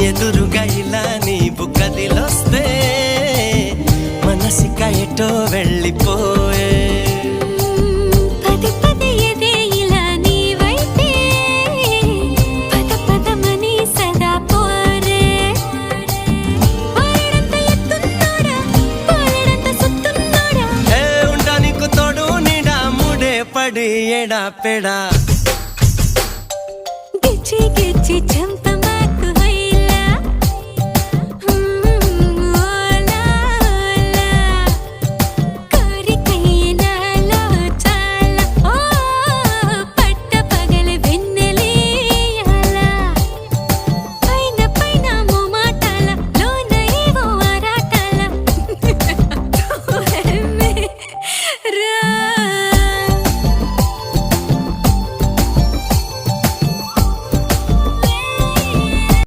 ఎదురుగా ఇలా నీవు కదిలొస్తే మనసిక ఎటో వెళ్ళిపోయే పది పది ఎదే ఇలా నీవైతే పద పదమని సదా పోరే పారడంత ఎత్తున్నోడా పారడంత సుత్తున్నోడా ఏ ఉండా నీకు తోడు నీడా ముడే పడి ఎడా పెడా గిచ్చి గిచ్చి